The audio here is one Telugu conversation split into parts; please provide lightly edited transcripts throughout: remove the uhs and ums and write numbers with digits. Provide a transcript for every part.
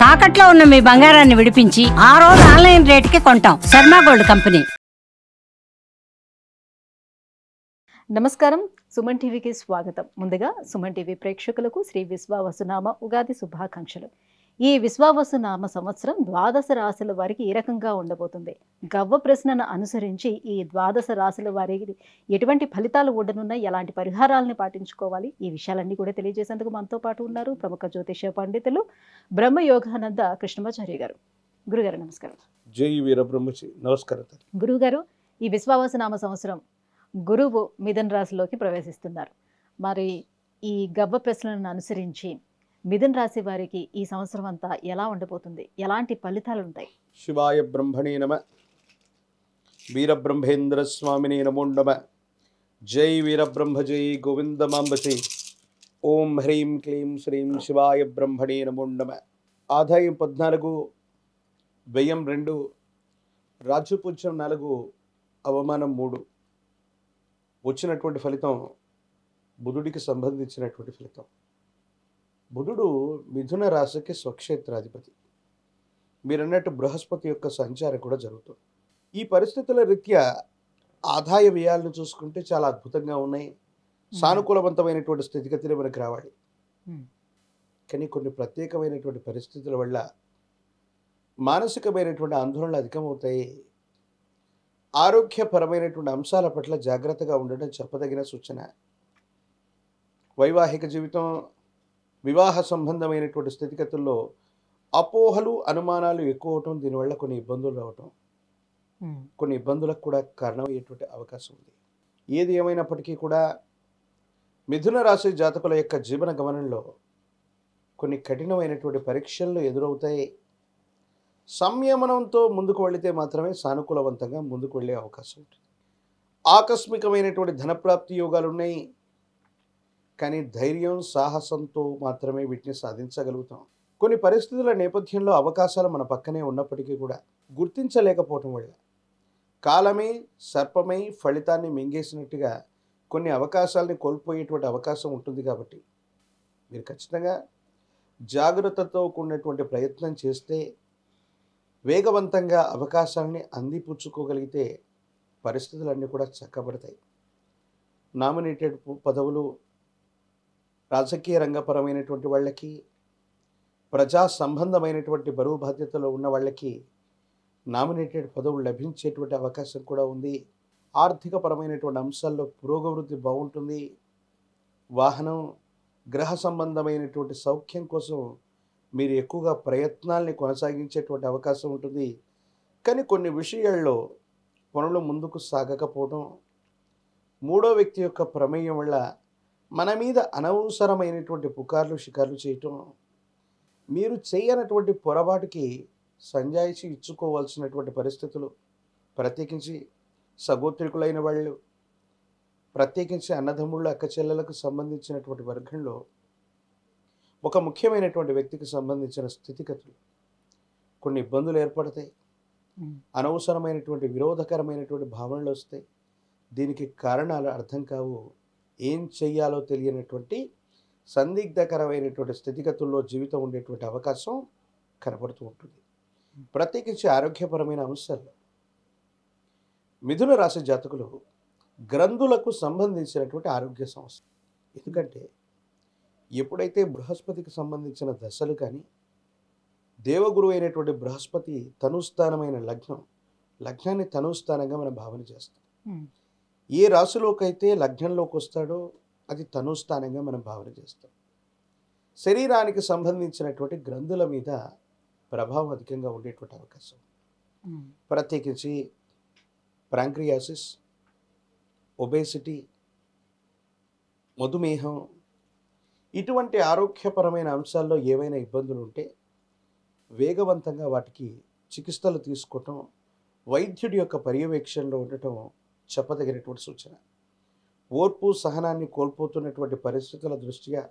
తాకట్లో ఉన్న మీ బంగారాన్ని విడిపించి ఆ రోజు ఆన్లైన్ రేటుకి కొంటాం. Sharma gold company. నమస్కారం, సుమన్ టీవీకి స్వాగతం. ముందుగా సుమన్ టీవీ ప్రేక్షకులకు శ్రీ విశ్వావసునామ ఉగాది శుభాకాంక్షలు. ఈ విశ్వావసునామ సంవత్సరం ద్వాదశ రాశుల వారికి ఏ రకంగా ఉండబోతుంది, గవ్వ ప్రశ్నను అనుసరించి ఈ ద్వాదశ రాశుల వారికి ఎటువంటి ఫలితాలు ఉండనున్నాయి, ఎలాంటి పరిహారాలను పాటించుకోవాలి, ఈ విషయాలన్నీ కూడా తెలియజేసేందుకు మనతో పాటు ఉన్నారు ప్రముఖ జ్యోతిష పండితులు బ్రహ్మయోగానంద కృష్ణమాచార్య గారు. గురుగారు నమస్కారం. జై వీరబ్రహ్మచి. నమస్కారం. గురుగారు, ఈ విశ్వావసునామ సంవత్సరం గురువు మిథున రాశిలోకి ప్రవేశిస్తున్నారు. మరి ఈ గవ్వ ప్రశ్నలను అనుసరించి మిథున రాశి వారికి ఈ సంవత్సరం అంతా ఎలా ఉండబోతుంది, ఎలాంటి ఫలితాలు ఉంటాయి? శివాయ బ్రహ్మణే నమ. వీరబ్రహ్మేంద్ర స్వామిని నమో నమ. జై వీరబ్రహ్మ జై గోవిందమాంబసి. ఓం హ్రీం క్లీం శ్రీం శివాయ బ్రహ్మణే నమో నమ. ఆదాయం 14, వ్యయం 2, రాజ్యపూజ్యం 4, అవమానం 3. వచ్చినటువంటి ఫలితం బుధుడికి సంబంధించినటువంటి ఫలితం. బుధుడు మిథున రాశికి స్వక్షేత్రాధిపతి. మీరన్నట్టు బృహస్పతి యొక్క సంచారం కూడా జరుగుతుంది. ఈ పరిస్థితుల రీత్యా ఆదాయ వ్యయాలను చూసుకుంటే చాలా అద్భుతంగా ఉన్నాయి. సానుకూలవంతమైనటువంటి స్థితిగతిని మనకు రావాలి. కానీ కొన్ని ప్రత్యేకమైనటువంటి పరిస్థితుల వల్ల మానసికమైనటువంటి ఆందోళనలు అధికమవుతాయి. ఆరోగ్యపరమైనటువంటి అంశాల పట్ల జాగ్రత్తగా ఉండడం చెప్పదగిన సూచన. వైవాహిక జీవితం, వివాహ సంబంధమైనటువంటి స్థితిగతుల్లో అపోహలు, అనుమానాలు ఎక్కువ అవటం, దీనివల్ల కొన్ని ఇబ్బందులు రావటం, కొన్ని ఇబ్బందులకు కూడా కారణమయ్యేటువంటి అవకాశం ఉంది. ఏది ఏమైనప్పటికీ కూడా మిథున రాశి జాతకుల యొక్క జీవన గమనంలో కొన్ని కఠినమైనటువంటి పరీక్షలు ఎదురవుతాయి. సంయమనంతో ముందుకు వెళితే మాత్రమే సానుకూలవంతంగా ముందుకు వెళ్ళే అవకాశం ఉంటుంది. ఆకస్మికమైనటువంటి ధనప్రాప్తి యోగాలు ఉన్నాయి. కానీ ధైర్యం, సాహసంతో మాత్రమే వీటిని సాధించగలుగుతాం. కొన్ని పరిస్థితుల నేపథ్యంలో అవకాశాలు మన పక్కనే ఉన్నప్పటికీ కూడా గుర్తించలేకపోవటం వల్ల కాలమే సర్పమై ఫలితాన్ని మింగేసినట్టుగా కొన్ని అవకాశాలని కోల్పోయేటువంటి అవకాశం ఉంటుంది. కాబట్టి మీరు ఖచ్చితంగా జాగ్రత్తతో కూడినటువంటి ప్రయత్నం చేస్తే, వేగవంతంగా అవకాశాలని అందిపుచ్చుకోగలిగితే పరిస్థితులన్నీ కూడా చక్కబడతాయి. నామినేటెడ్ పదవులు, రాజకీయ రంగపరమైనటువంటి వాళ్ళకి, ప్రజా సంబంధమైనటువంటి బరువు బాధ్యతలో ఉన్న వాళ్ళకి నామినేటెడ్ పదవులు లభించేటువంటి అవకాశం కూడా ఉంది. ఆర్థికపరమైనటువంటి అంశాల్లో పురోగవృద్ధి బాగుంటుంది. వాహనం, గ్రహ సంబంధమైనటువంటి సౌఖ్యం కోసం మీరు ఎక్కువగా ప్రయత్నాల్ని కొనసాగించేటువంటి అవకాశం ఉంటుంది. కానీ కొన్ని విషయాల్లో పనులు ముందుకు సాగకపోవడం, మూడో వ్యక్తి యొక్క ప్రమేయం వల్ల మన మీద అనవసరమైనటువంటి పుకార్లు, షికార్లు చేయటం, మీరు చేయనటువంటి పొరపాటుకి సంజాయిషి ఇచ్చుకోవాల్సినటువంటి పరిస్థితులు, ప్రత్యేకించి సగోత్రికులైన వాళ్ళు, ప్రత్యేకించి అన్నదమ్ముళ్ళు, అక్క చెల్లెలకు సంబంధించినటువంటి వర్గంలో ఒక ముఖ్యమైనటువంటి వ్యక్తికి సంబంధించిన స్థితిగతులు కొన్ని ఇబ్బందులు ఏర్పడతాయి. అనవసరమైనటువంటి విరోధకరమైనటువంటి భావనలు వస్తాయి. దీనికి కారణాలు అర్థం కావు. ఏం చెయ్యాలో తెలియనటువంటి సందిగ్ధకరమైనటువంటి స్థితిగతుల్లో జీవితం ఉండేటువంటి అవకాశం కనపడుతూ ఉంటుంది. ప్రత్యేకించి ఆరోగ్యపరమైన అంశాల్లో మిథున రాశి జాతకులు గ్రంథులకు సంబంధించినటువంటి ఆరోగ్య సమస్య. ఎందుకంటే ఎప్పుడైతే బృహస్పతికి సంబంధించిన దశలు కానీ, దేవగురు అయినటువంటి బృహస్పతి తనుస్థానమైన లగ్నాన్ని తనుస్థానంగా మనం భావన చేస్తాం. ఏ రాశిలోకైతే లగ్నంలోకి వస్తాడో అది తనుస్థానంగా మనం భావన చేస్తాం. శరీరానికి సంబంధించినటువంటి గ్రంథుల మీద ప్రభావం అధికంగా ఉండేటువంటి అవకాశం. ప్రత్యేకించి ప్యాంక్రియాసిస్, ఒబేసిటీ, మధుమేహం, ఇటువంటి ఆరోగ్యపరమైన అంశాల్లో ఏవైనా ఇబ్బందులు ఉంటే వేగవంతంగా వాటికి చికిత్సలు తీసుకోవటం, వైద్యుడి యొక్క పర్యవేక్షణలో ఉండటం చెప్పదగినటువంటి సూచన. ఓర్పు, సహనాన్ని కోల్పోతున్నటువంటి పరిస్థితుల దృష్ట్యా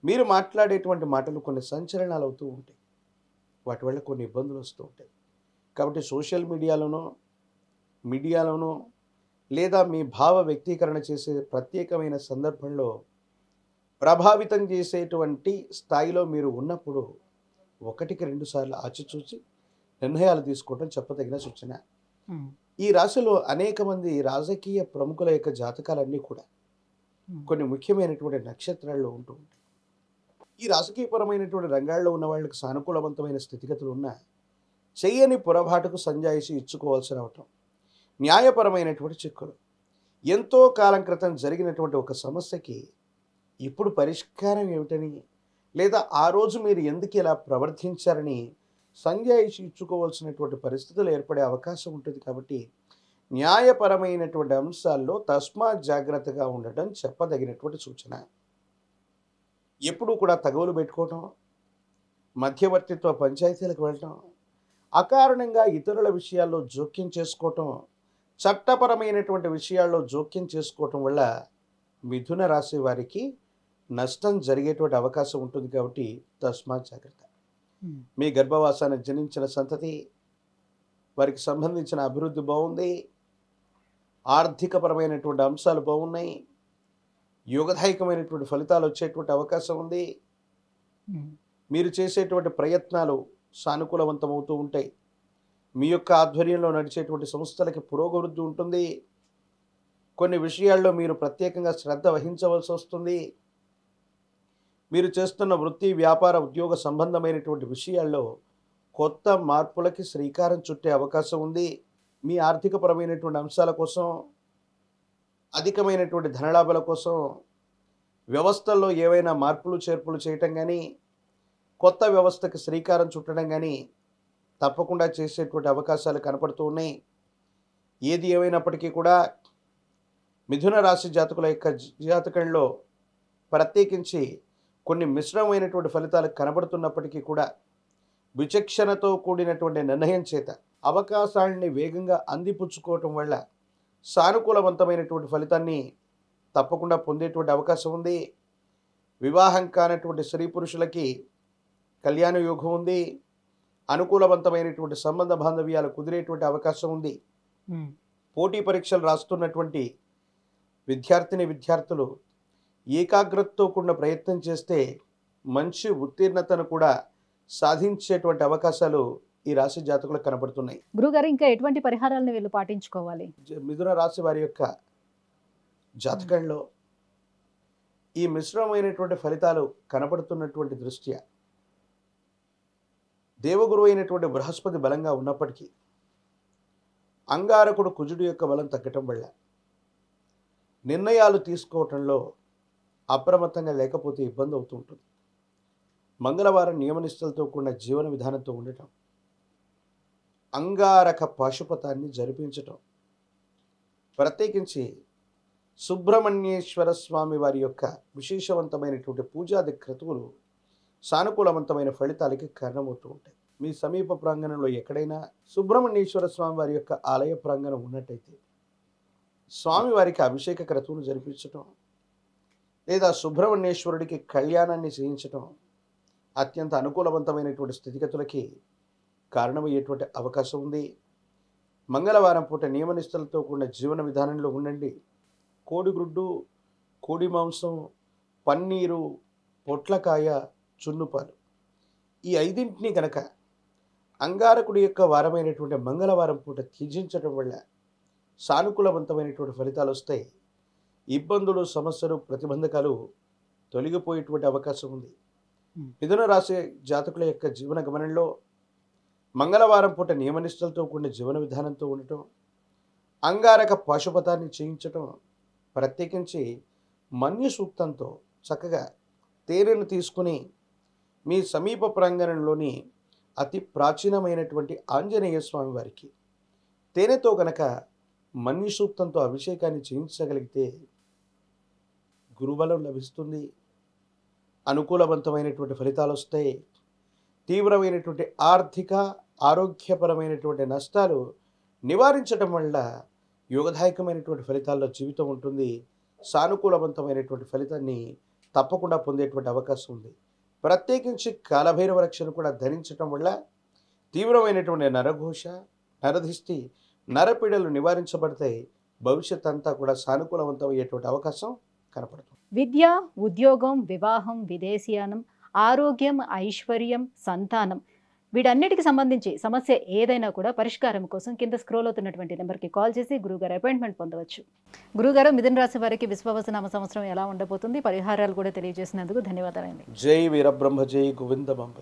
మీరు మాట్లాడేటువంటి మాటలు కొన్ని సంచలనాలు అవుతూ ఉంటాయి. వాటి వల్ల కొన్ని ఇబ్బందులు వస్తూ ఉంటాయి. కాబట్టి సోషల్ మీడియాలోనో లేదా మీ భావ వ్యక్తీకరణ చేసే ప్రత్యేకమైన సందర్భంలో ప్రభావితం చేసేటువంటి స్థాయిలో మీరు ఉన్నప్పుడు ఒకటికి 2 సార్లు ఆచిచూచి నిర్ణయాలు తీసుకోవటం చెప్పదగిన సూచన. ఉమ్, ఈ రాశిలో అనేక మంది రాజకీయ ప్రముఖుల యొక్క జాతకాలన్నీ కూడా కొన్ని ముఖ్యమైనటువంటి నక్షత్రాల్లో ఉంటూ ఉంటాయి. ఈ రాజకీయపరమైనటువంటి రంగాల్లో ఉన్న వాళ్ళకి సానుకూలవంతమైన స్థితిగతులు ఉన్న చెయ్యని పొరపాటుకు సంజాయిషి ఇచ్చుకోవాల్సి రావటం, న్యాయపరమైనటువంటి చిక్కులు, ఎంతో కాలం క్రితం జరిగినటువంటి ఒక సమస్యకి ఇప్పుడు పరిష్కారం ఏమిటని, లేదా ఆ రోజు మీరు ఎందుకు ఇలా ప్రవర్తించారని సంజాయిషి ఇచ్చుకోవాల్సినటువంటి పరిస్థితులు ఏర్పడే అవకాశం ఉంటుంది. కాబట్టి న్యాయపరమైనటువంటి అంశాల్లో తస్మాత్ జాగ్రత్తగా ఉండటం చెప్పదగినటువంటి సూచన. ఎప్పుడూ కూడా తగవులు పెట్టుకోవటం, మధ్యవర్తిత్వ పంచాయతీలకు వెళ్ళటం, అకారణంగా ఇతరుల విషయాల్లో జోక్యం చేసుకోవటం, చట్టపరమైనటువంటి విషయాల్లో జోక్యం చేసుకోవటం వల్ల మిథున రాశి వారికి నష్టం జరిగేటువంటి అవకాశం ఉంటుంది. కాబట్టి తస్మాత్ జాగ్రత్త. మీ గర్భవాసాన్ని జనించిన సంతతి వారికి సంబంధించిన అభివృద్ధి బాగుంది, ఆర్థికపరమైనటువంటి అంశాలు బాగున్నాయి, యోగదాయకమైనటువంటి ఫలితాలు వచ్చేటువంటి అవకాశం ఉంది. మీరు చేసేటువంటి ప్రయత్నాలు సానుకూలవంతమవుతూ ఉంటాయి. మీ యొక్క ఆధ్వర్యంలో నడిచేటువంటి సంస్థలకి పురోగవృద్ధి ఉంటుంది. కొన్ని విషయాల్లో మీరు ప్రత్యేకంగా శ్రద్ధ వహించవలసి వస్తుంది. మీరు చేస్తున్న వృత్తి, వ్యాపార, ఉద్యోగ సంబంధమైనటువంటి విషయాల్లో కొత్త మార్పులకి శ్రీకారం చుట్టే అవకాశం ఉంది. మీ ఆర్థికపరమైనటువంటి అంశాల కోసం, అధికమైనటువంటి ధనలాభాల కోసం వ్యవస్థల్లో ఏవైనా మార్పులు చేర్పులు చేయటం కానీ, కొత్త వ్యవస్థకి శ్రీకారం చుట్టడం కానీ తప్పకుండా చేసేటువంటి అవకాశాలు కనపడుతూ ఉన్నాయి. ఏది ఏమైనప్పటికీ కూడా మిథున రాశి జాతకుల యొక్క జాతకంలో ప్రత్యేకించి కొన్ని మిశ్రమమైనటువంటి ఫలితాలు కనబడుతున్నప్పటికీ కూడా విచక్షణతో కూడినటువంటి నిర్ణయం చేత అవకాశాలని వేగంగా అందిపుచ్చుకోవటం వల్ల సానుకూలవంతమైనటువంటి ఫలితాన్ని తప్పకుండా పొందేటువంటి అవకాశం ఉంది. వివాహం కానటువంటి స్త్రీ పురుషులకి కళ్యాణ యోగం ఉంది. అనుకూలవంతమైనటువంటి సంబంధ బాంధవ్యాలు కుదిరేటువంటి అవకాశం ఉంది. పోటీ పరీక్షలు రాస్తున్నటువంటి విద్యార్థులు ఏకాగ్రతతో కూడిన ప్రయత్నం చేస్తే మంచి ఉత్తీర్ణతను కూడా సాధించేటువంటి అవకాశాలు ఈ రాశి జాతకులకు కనబడుతున్నాయి. గురుగారు, ఇంకా ఎటువంటి పరిహారాలను వీళ్ళు పాటించుకోవాలి? మిథున రాశి వారి యొక్క జాతకంలో ఈ మిశ్రమమైనటువంటి ఫలితాలు కనబడుతున్నటువంటి దృష్ట్యా దేవగురు అయినటువంటి బృహస్పతి బలంగా ఉన్నప్పటికీ అంగారకుడు కుజుడు యొక్క బలం తగ్గటం వల్ల నిర్ణయాలు తీసుకోవటంలో అప్రమత్తంగా లేకపోతే ఇబ్బంది అవుతూ ఉంటుంది. మంగళవారం నియమనిష్టలతో కూడిన జీవన విధానంతో ఉండటం, అంగారక పాశుపతాన్ని జరిపించటం, ప్రత్యేకించి సుబ్రహ్మణ్యేశ్వర స్వామి వారి యొక్క విశేషవంతమైనటువంటి పూజాది క్రతువులు సానుకూలవంతమైన ఫలితాలకి కారణమవుతూ ఉంటాయి. మీ సమీప ప్రాంగణంలో ఎక్కడైనా సుబ్రహ్మణ్యేశ్వర స్వామి వారి యొక్క ఆలయ ప్రాంగణం ఉన్నట్టయితే స్వామివారికి అభిషేక క్రతువును జరిపించటం, లేదా సుబ్రహ్మణ్యేశ్వరుడికి కళ్యాణాన్ని చేయించటం అత్యంత అనుకూలవంతమైనటువంటి స్థితిగతులకి కారణమయ్యేటువంటి అవకాశం ఉంది. మంగళవారం పూట నియమనిష్టలతో కూడిన జీవన విధానంలో ఉండండి. కోడిగుడ్డు, కోడి మాంసం, పన్నీరు, పొట్లకాయ, చున్నుపాలు ఈ 5ంటిని కనుక అంగారకుడి యొక్క వారమైనటువంటి మంగళవారం పూట త్యజించడం వల్ల సానుకూలవంతమైనటువంటి ఫలితాలు వస్తాయి. ఇబ్బందులు, సమస్యలు, ప్రతిబంధకాలు తొలగిపోయేటువంటి అవకాశం ఉంది. మిథున రాశి జాతకుల యొక్క జీవన గమనంలో మంగళవారం పూట నియమనిష్టలతో కూడిన జీవన విధానంతో ఉండటం, అంగారక పాశుపతాన్ని చేయించటం, ప్రత్యేకించి మన్యు సూక్తంతో చక్కగా తేనెను తీసుకుని మీ సమీప ప్రాంగణంలోని అతి ప్రాచీనమైనటువంటి ఆంజనేయ స్వామి వారికి తేనెతో కనుక మన్యు సూక్తంతో అభిషేకాన్ని చేయించగలిగితే గురుబలం లభిస్తుంది. అనుకూలవంతమైనటువంటి ఫలితాలు వస్తాయి. తీవ్రమైనటువంటి ఆర్థిక, ఆరోగ్యపరమైనటువంటి నష్టాలు నివారించడం వల్ల యోగదాయకమైనటువంటి ఫలితాల్లో జీవితం ఉంటుంది. సానుకూలవంతమైనటువంటి ఫలితాన్ని తప్పకుండా పొందేటువంటి అవకాశం ఉంది. ప్రత్యేకించి కాలభైరవ రక్షను కూడా ధరించడం వల్ల తీవ్రమైనటువంటి నరఘోష, నరదిష్టి, నరపీడలు నివారించబడతాయి. భవిష్యత్ అంతా కూడా సానుకూలవంతమయ్యేటువంటి అవకాశం కనపడుతుంది. విద్య, ఉద్యోగం, వివాహం, విదేశీయానం, ఆరోగ్యం, ఐశ్వర్యం, సంతానం వీటన్నిటికి సంబంధించి సమస్య ఏదైనా కూడా పరిష్కారం కోసం కింద స్క్రోల్ అవుతున్నటువంటి నెంబర్కి కాల్ చేసి గురుగారు అపాయింట్మెంట్ పొందవచ్చు. గురుగారు, మిథున రాశి వారికి విశ్వావసునామ సంవత్సరం ఎలా ఉండబోతుంది, పరిహారాలు కూడా తెలియజేసినందుకు ధన్యవాదాలండి. జై వీరబ్రహ్మ, జై గోవింద బంబ.